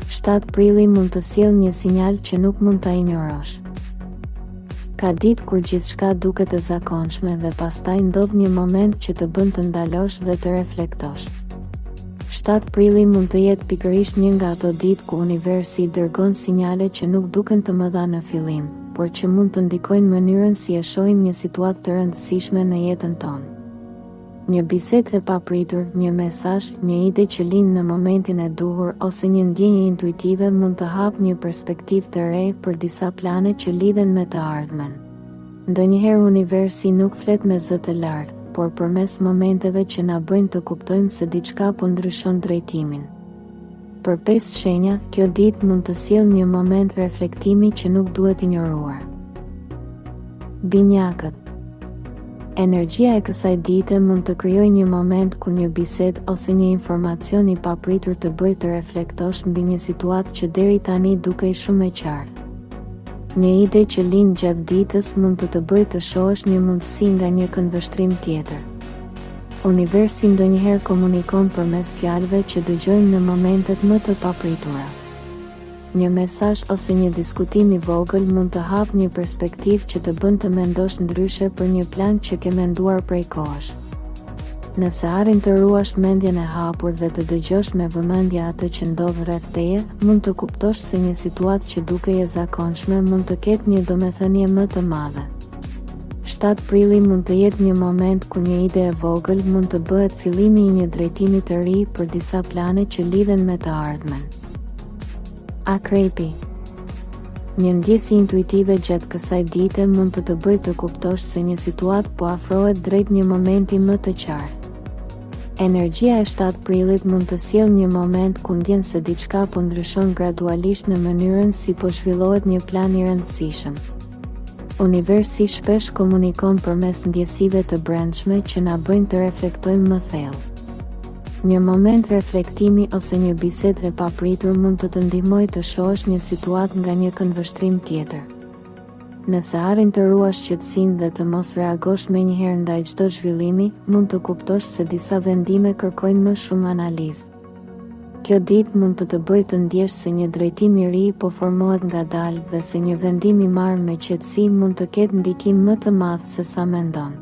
7 prilli mund të sjellë një sinjal që nuk mund ta injorosh. Ka ditë kur gjithçka duket e zakonshme dhe pastaj ndodh një moment që të bën të ndalosh dhe të reflektosh. 7 prilli mund të jetë pikërisht një nga ato ditë ku universi dërgon sinjale që nuk duken të mëdha në fillim, por që mund të ndikojnë mënyrën si e shohim një situatë të rëndësishme në jetën tonë. Një bisedë e papritur, një mesazh, një ide që lind në momentin e duhur ose një ndjenjë intuitive mund të hapë një perspektivë të re për disa plane që lidhen me të ardhmen. Ndonjëherë universi nuk flet me zë të lartë, por përmes momenteve që na bëjnë të kuptojmë se diçka po ndryshon drejtimin. Për 5 shenja, kjo ditë mund të sjellë një moment reflektimi që nuk duhet injoruar. Binjakët. Energjia e kësaj dite mund të krijojë një moment ku një bisedë ose një informacion i papritur të bëjë të reflektosh mbi një situatë që deri tani dukej shumë e qartë. Një ide që lind gjatë ditës mund të bëjë të shohësh një mundësi nga një këndvështrim tjetër. Universi ndonjëherë komunikon përmes fjalëve që dëgjojmë në momentet më të papritura. Një mesazh ose një diskutim i vogël mund të hapë një perspektivë që të bën të mendosh ndryshe për një plan që ke menduar prej kohësh. Nëse arrin të ruash mendjen e hapur dhe të dëgjosh me vëmendje atë që ndodh rreth teje, mund të kuptosh se një situatë që dukej e zakonshme mund të ketë një domethënie më të madhe. 7 prilli mund të jetë një moment ku një ide e vogël mund të bëhet fillimi i një drejtimi të ri për disa plane që lidhen me të ardhmen. Akrepi. Një ndjesë intuitive gjatë kësaj dite mund të bëjë të kuptosh se një situatë po afrohet drejt një momenti më të qartë. Energjia e 7 prillit mund të sjellë një moment ku ndjen se diçka po ndryshon gradualisht në mënyrën si po zhvillohet një plan i rëndësishëm. Universi shpesh komunikon përmes ndjesive të brendshme që na bëjnë të reflektojmë më thellë. Një moment reflektimi ose një bisedë e papritur mund të ndihmojë të shohësh një situatë nga një këndvështrim tjetër. Nëse arrin të ruash qetësinë dhe të mos reagosh menjëherë ndaj çdo zhvillimi, mund të kuptosh se disa vendime kërkojnë më shumë analizë. Kjo ditë mund të bëjë të ndjesh se një drejtim i ri po formohet ngadalë dhe se një vendim i marrë me qetësi mund të ketë ndikim më të madh se sa mendon.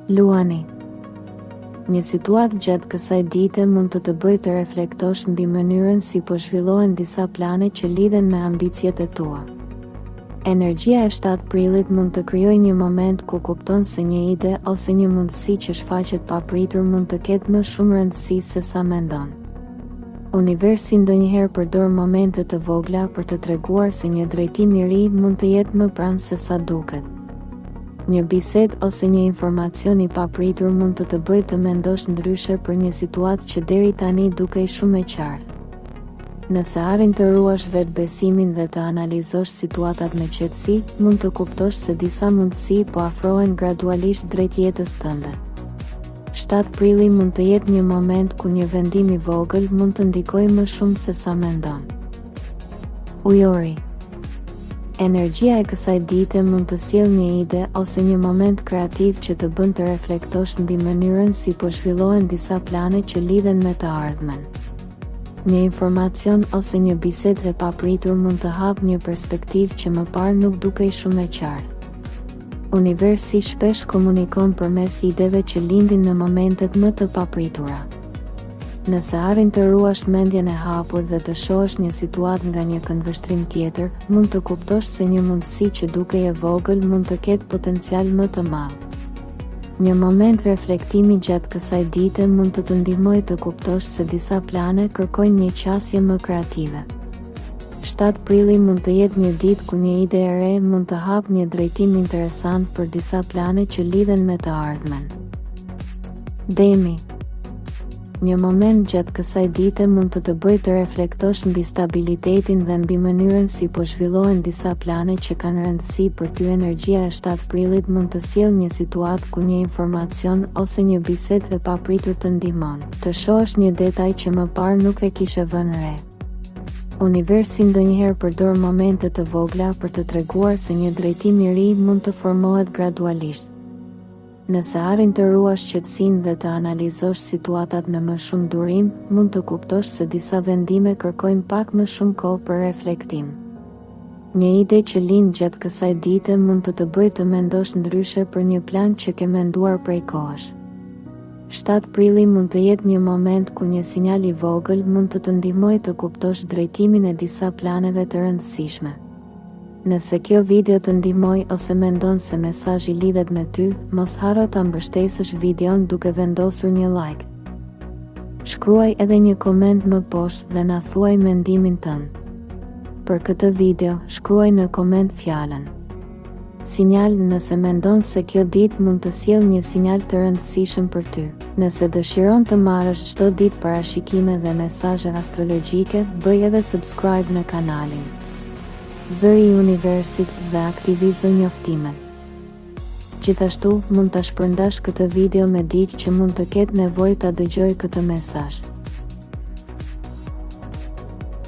Luani. Një situatë gjatë kësaj dite mund të bëjë të reflektosh mbi mënyrën si po zhvillohen disa plane që lidhen me ambicjet e tua. Energjia e 7 prillit mund të krijojë një moment ku kupton se një ide ose një mundësi që shfaqet papritur mund të ketë më shumë rëndësi se sa mendon. Universi ndonjëherë përdor momente të vogla për të treguar se një drejtim i ri mund të jetë më pranë se sa duket. Një bisedë ose një informacion i papritur mund të bëjë të mendosh ndryshe për një situatë që deri tani dukej shumë e qartë. Nëse arrin të ruash vetbesimin dhe të analizosh situatat me qetësi, mund të kuptosh se disa mundësi po afrohen gradualisht drejt jetës tënde. 7 prilli mund të jetë një moment ku një vendim i vogël mund të ndikojë më shumë se sa mendon. Ujori. Energjia e kësaj dite mund të sjellë një ide ose një moment kreativ që të bën të reflektosh mbi mënyrën si po zhvillohen disa plane që lidhen me të ardhmen. Një informacion ose një bisedë e papritur mund të hapë një perspektivë që më parë nuk dukej shumë e qartë. Universi shpesh komunikon përmes ideve që lindin në momentet më të papritura. Nëse arrin të ruash mendjen e hapur dhe të shohësh një situatë nga një këndvështrim tjetër, mund të kuptosh se një mundësi që dukej e vogël mund të ketë potencial më të madh. Një moment reflektimi gjatë kësaj dite mund të ndihmojë të kuptosh se disa plane kërkojnë një qasje më kreative. 7 prilli mund të jetë një ditë ku një ide e re mund të hapë një drejtim interesant për disa plane që lidhen me të ardhmen. Demi. Një moment gjatë kësaj dite mund të bëjë të reflektosh mbi stabilitetin dhe mbi mënyrën si po zhvillohen disa plane që kanë rëndësi për ty. Energjia e 7 prillit mund të sjellë një situatë ku një informacion ose një bisedë e papritur të ndihmon të shohësh një detaj që më parë nuk e kishe vënë re. Universi ndonjëherë përdor momente të vogla për të treguar se një drejtim i ri mund të formohet gradualisht. Nëse arrin të ruash qetësinë dhe të analizosh situatat me më shumë durim, mund të kuptosh se disa vendime kërkojnë pak më shumë kohë për reflektim. Një ide që lind gjatë kësaj dite mund të bëjë të mendosh ndryshe për një plan që ke menduar prej kohësh. 7 prilli mund të jetë një moment ku një sinjal i vogël mund të ndihmojë të kuptosh drejtimin e disa planeve të rëndësishme. Nëse kjo video të ndihmoi ose mendon se mesazhi lidhet me ty, mos haro ta mbështesësh videon duke vendosur një like. Shkruaj edhe një koment më poshtë dhe na thuaj mendimin tënd. Për këtë video, shkruaj në koment fjalën sinjal nëse mendon se kjo ditë mund të sjellë një sinjal të rëndësishëm për ty. Nëse dëshiron të marrësh çdo ditë parashikime dhe mesazhe astrologjike, bëj edhe subscribe në kanalin Zëri i Universit dhe aktivizo njoftimet. Gjithashtu, mund ta shpërndash këtë video me dikë që mund të ketë nevojë ta dëgjojë këtë mesazh.